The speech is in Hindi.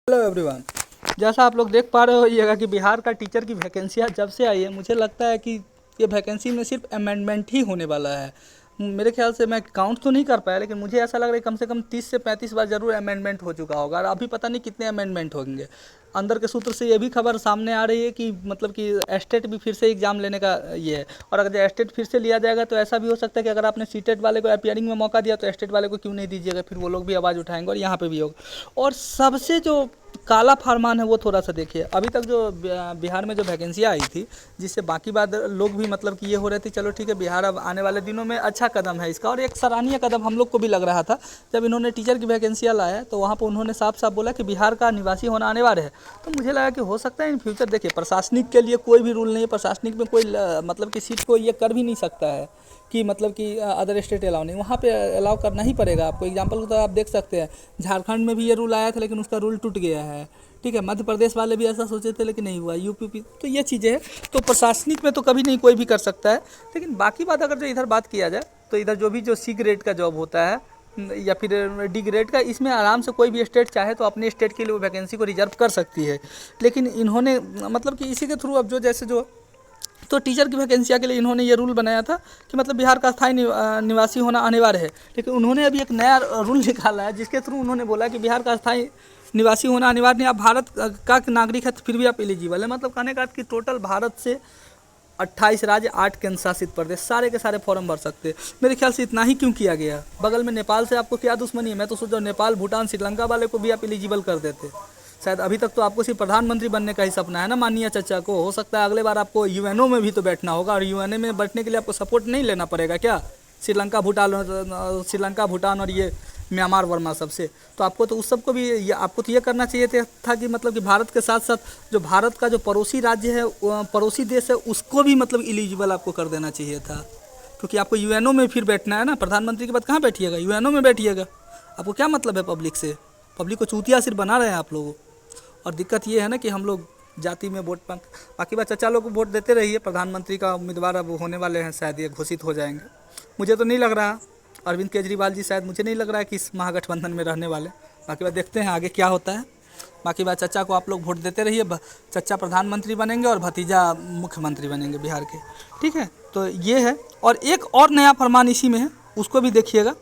Hello everyone. जैसा आप लोग देख पा रहे होइएगा कि बिहार का टीचर की वैकेंसियाँ जब से आई है, मुझे लगता है कि ये वैकेंसी में सिर्फ अमेंडमेंट ही होने वाला है। मेरे ख्याल से मैं काउंट तो नहीं कर पाया, लेकिन मुझे ऐसा लग रहा है कम से कम 30 से 35 बार ज़रूर अमेंडमेंट हो चुका होगा और अभी पता नहीं कितने अमेंडमेंट होंगे। अंदर के सूत्र से ये भी खबर सामने आ रही है कि मतलब कि एस्टेट भी फिर से एग्ज़ाम लेने का ये है, और अगर एस्टेट फिर से लिया जाएगा तो ऐसा भी हो सकता है कि अगर आपने सीटेट वाले को अपीयरिंग में मौका दिया तो एस्टेट वाले को क्यों नहीं दीजिएगा, फिर वो लोग भी आवाज़ उठाएंगे और यहाँ पे भी होगा। और सबसे जो काला फरमान है वो थोड़ा सा देखिए, अभी तक जो बिहार में जो वैकेंसियाँ आई थी, जिससे बाकी बात लोग भी मतलब कि ये हो रहे थे चलो ठीक है बिहार अब आने वाले दिनों में अच्छा कदम है इसका, और एक सराहनीय कदम हम लोग को भी लग रहा था जब इन्होंने टीचर की वैकेंसियाँ लाया तो वहाँ पर उन्होंने साफ साफ बोला कि बिहार का निवासी होना अनिवार्य है। तो मुझे लगा कि हो सकता है इन फ्यूचर, देखिए प्रशासनिक के लिए कोई भी रूल नहीं है, प्रशासनिक में कोई मतलब कि सीट को ये कर भी नहीं सकता है कि मतलब कि अदर स्टेट अलाउ नहीं, वहाँ पे अलाउ करना ही पड़ेगा आपको। एग्जांपल तो आप देख सकते हैं, झारखंड में भी ये रूल आया था लेकिन उसका रूल टूट गया है, ठीक है। मध्य प्रदेश वाले भी ऐसा सोचे थे लेकिन नहीं हुआ, यूपी। तो ये चीज़ें हैं, तो प्रशासनिक में तो कभी नहीं कोई भी कर सकता है। लेकिन बाकी बात अगर जो इधर बात किया जाए तो इधर जो सी ग्रेड का जॉब होता है या फिर डी ग्रेड का, इसमें आराम से कोई भी स्टेट चाहे तो अपने स्टेट के लिए वो वैकेंसी को रिजर्व कर सकती है। लेकिन इन्होंने मतलब कि इसी के थ्रू अब जो जैसे जो तो टीचर की वैकेंसिया के लिए इन्होंने ये रूल बनाया था कि मतलब बिहार का स्थायी निवासी होना अनिवार्य है। लेकिन उन्होंने अभी एक नया रूल निकाला है जिसके थ्रू उन्होंने बोला कि बिहार का स्थायी निवासी होना अनिवार्य नहीं, आप भारत का नागरिक है तो फिर भी आप एलिजिबल है। मतलब कहने का कि टोटल भारत से 28 राज्य, 8 केंद्र शासित प्रदेश, सारे के सारे फॉर्म भर सकते हैं। मेरे ख्याल से इतना ही क्यों किया गया, बगल में नेपाल से आपको क्या दुश्मनी है? मैं तो सोचा नेपाल, भूटान, श्रीलंका वाले को भी आप एलिजिबल कर देते। शायद अभी तक तो आपको सिर्फ प्रधानमंत्री बनने का ही सपना है ना माननीय चचा को। हो सकता है अगले बार आपको यूएनओ में भी तो बैठना होगा, और यूएनओ में बैठने के लिए आपको सपोर्ट नहीं लेना पड़ेगा क्या? श्रीलंका, भूटान और ये म्यांमार, वर्मा सबसे। तो आपको तो उस सबको भी आपको तो ये करना चाहिए था कि मतलब कि भारत के साथ साथ जो भारत का जो पड़ोसी राज्य है, पड़ोसी देश है, उसको भी मतलब एलिजिबल आपको कर देना चाहिए था। क्योंकि आपको यूएनओ में फिर बैठना है ना, प्रधानमंत्री के बाद कहाँ बैठिएगा? यूएनओ में बैठिएगा। आपको क्या मतलब है पब्लिक से? पब्लिक को चूतिया सिर्फ बना रहे हैं आप लोगों। और दिक्कत ये है ना कि हम लोग जाति में वोट पाते। बाकी बात चचा लोग को वोट देते रहिए। प्रधानमंत्री का उम्मीदवार अब होने वाले हैं, शायद ये घोषित हो जाएंगे। मुझे तो नहीं लग रहा, अरविंद केजरीवाल जी शायद, मुझे नहीं लग रहा है कि इस महागठबंधन में रहने वाले। बाकी बात देखते हैं आगे क्या होता है। बाकी बात चचा को आप लोग वोट देते रहिए, चचा प्रधानमंत्री बनेंगे और भतीजा मुख्यमंत्री बनेंगे बिहार के, ठीक है। तो ये है, और एक और नया फरमान इसी में है, उसको भी देखिएगा।